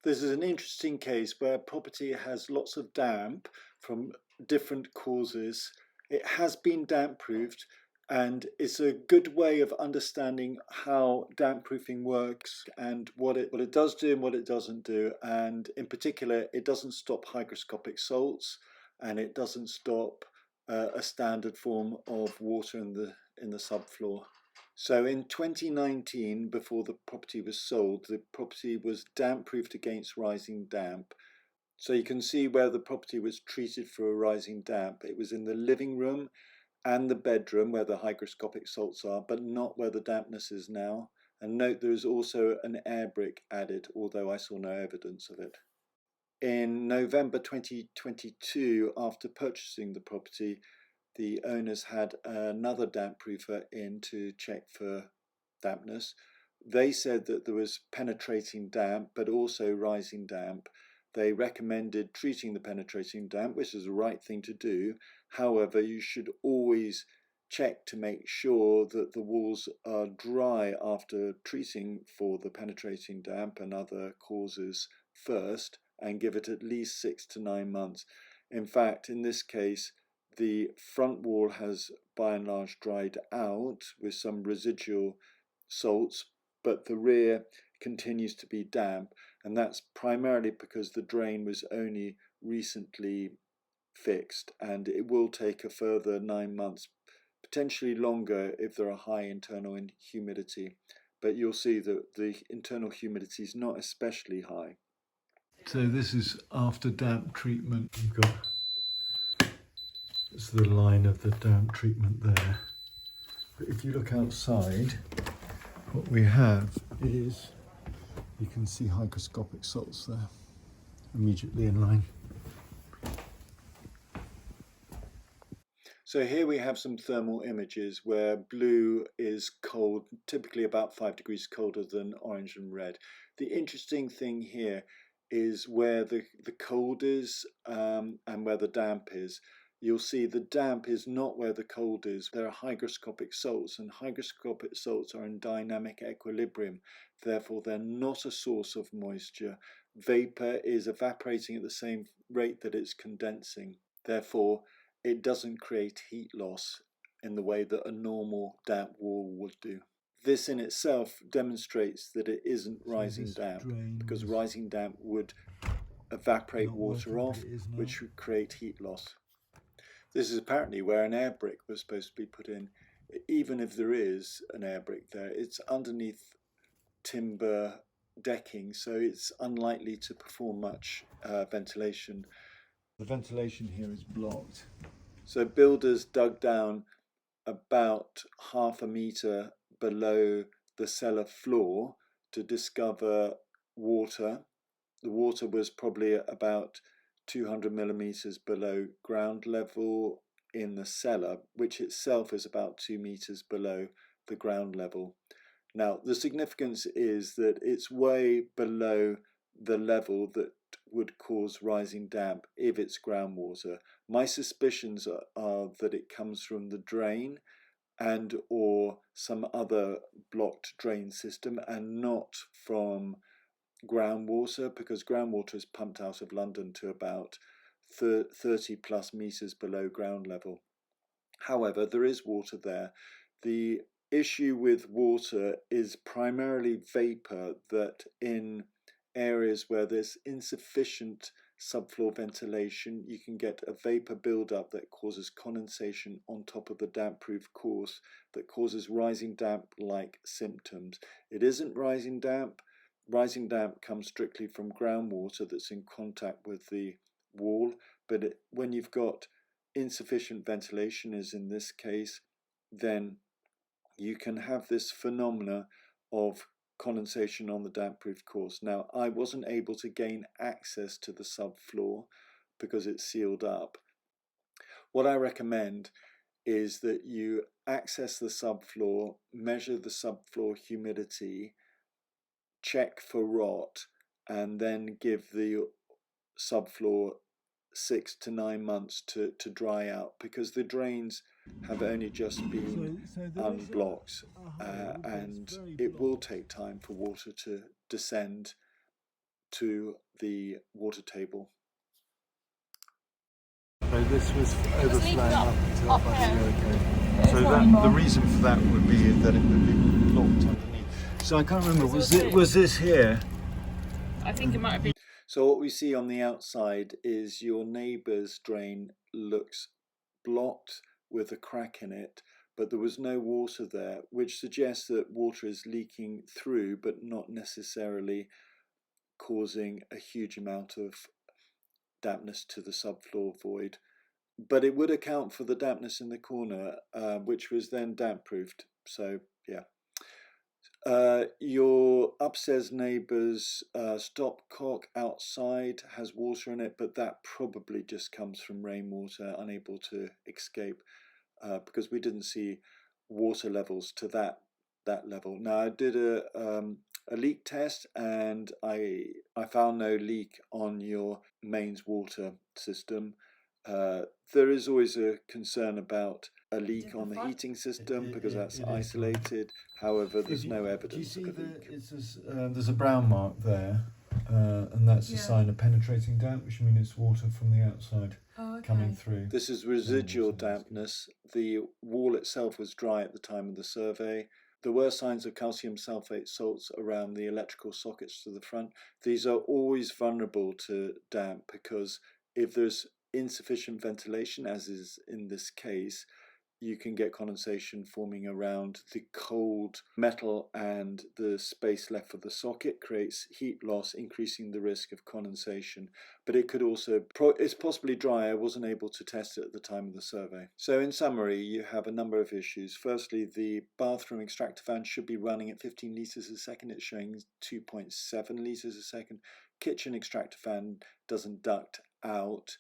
This is an interesting case where property has lots of damp from different causes. It has been damp proofed, and it's a good way of understanding how damp proofing works and what it does do and what it doesn't do. And in particular, it doesn't stop hygroscopic salts, and it doesn't stop a standard form of water in the subfloor. So in 2019, before the property was sold, the property was damp proofed against rising damp. So you can see where the property was treated for a rising damp. It was in the living room and the bedroom where the hygroscopic salts are, but not where the dampness is now. And note there is also an air brick added, although I saw no evidence of it. In November 2022, after purchasing the property, the owners had another damp proofer in to check for dampness. They said that there was penetrating damp, but also rising damp. They recommended treating the penetrating damp, which is the right thing to do. However, you should always check to make sure that the walls are dry after treating for the penetrating damp and other causes first, and give it at least 6 to 9 months. In fact, in this case, the front wall has by and large dried out with some residual salts, but the rear continues to be damp, and that's primarily because the drain was only recently fixed, and it will take a further 9 months, potentially longer if there are high internal humidity. But you'll see that the internal humidity is not especially high. So this is after damp treatment. You've got it's the line of the damp treatment there. But if you look outside, what we have is, you can see hygroscopic salts there, immediately in line. So here we have some thermal images where blue is cold, typically about 5 degrees colder than orange and red. The interesting thing here is where the cold is and where the damp is. You'll see the damp is not where the cold is. There are hygroscopic salts, and hygroscopic salts are in dynamic equilibrium. Therefore, they're not a source of moisture. Vapor is evaporating at the same rate that it's condensing. Therefore, it doesn't create heat loss in the way that a normal damp wall would do. This in itself demonstrates that it isn't rising damp, because rising damp would evaporate water off, which would create heat loss. This is apparently where an air brick was supposed to be put in. Even if there is an air brick there, it's underneath timber decking, so it's unlikely to perform much ventilation. The ventilation here is blocked. So builders dug down about 1/2 metre below the cellar floor to discover water. The water was probably about 200 millimetres below ground level in the cellar, which itself is about 2 metres below the ground level. Now, the significance is that it's way below the level that would cause rising damp if it's groundwater. My suspicions are that it comes from the drain and or some other blocked drain system, and not from groundwater, because groundwater is pumped out of London to about 30 plus meters below ground level. However, there is water there. The issue with water is primarily vapor, that in areas where there's insufficient subfloor ventilation, you can get a vapor buildup that causes condensation on top of the damp-proof course, that causes rising damp-like symptoms. It isn't rising damp. Rising damp comes strictly from groundwater that's in contact with the wall, but when you've got insufficient ventilation, as in this case, then you can have this phenomena of condensation on the damp-proof course. Now, I wasn't able to gain access to the subfloor because it's sealed up. What I recommend is that you access the subfloor, measure the subfloor humidity, check for rot, and then give the subfloor 6 to 9 months to dry out, because the drains have only just been unblocked, and it will take time for water to descend to the water table. So this was overflowing up until up about a there. year ago. So that, the reason for that would be that it would be blocked underneath. So I can't remember, was this here? I think it might have been. So what we see on the outside is your neighbour's drain looks blocked with a crack in it, but there was no water there, which suggests that water is leaking through, but not necessarily causing a huge amount of dampness to the subfloor void. But it would account for the dampness in the corner, which was then damp proofed. So yeah. Your upstairs neighbour's stopcock outside has water in it, but that probably just comes from rainwater, unable to escape, because we didn't see water levels to that level. Now I did a leak test, and I found no leak on your mains water system. There is always a concern about a leak on the heating system because that's isolated. However, there's no evidence of a leak. There's a brown mark there, and that's a sign of penetrating damp, which means it's water from the outside coming through. This is residual dampness. The wall itself was dry at the time of the survey. There were signs of calcium sulfate salts around the electrical sockets to the front. These are always vulnerable to damp because if there's insufficient ventilation, as is in this case, you can get condensation forming around the cold metal, and the space left for the socket creates heat loss, increasing the risk of condensation. But it could also, it's possibly dry. I wasn't able to test it at the time of the survey. So in summary, you have a number of issues. Firstly, the bathroom extractor fan should be running at 15 litres a second. It's showing 2.7 litres a second. Kitchen extractor fan doesn't duct out,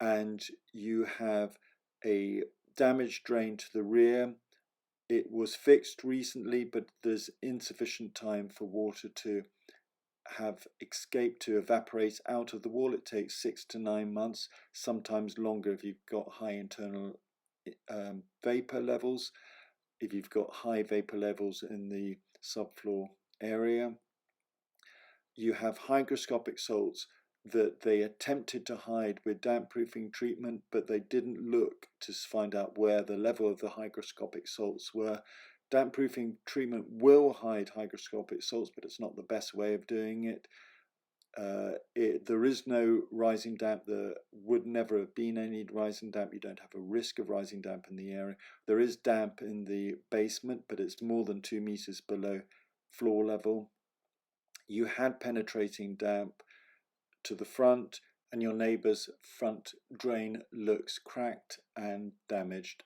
and you have a damaged drain to the rear. It was fixed recently, but there's insufficient time for water to have escaped, to evaporate out of the wall. It takes 6 to 9 months, sometimes longer if you've got high internal vapor levels, if you've got high vapor levels in the subfloor area. You have hygroscopic salts that they attempted to hide with damp proofing treatment, but they didn't look to find out where the level of the hygroscopic salts were. Damp proofing treatment will hide hygroscopic salts, but it's not the best way of doing it. There is no rising damp. There would never have been any rising damp. You don't have a risk of rising damp in the area. There is damp in the basement, but it's more than 2 meters below floor level. You had penetrating damp to the front, and your neighbour's front drain looks cracked and damaged.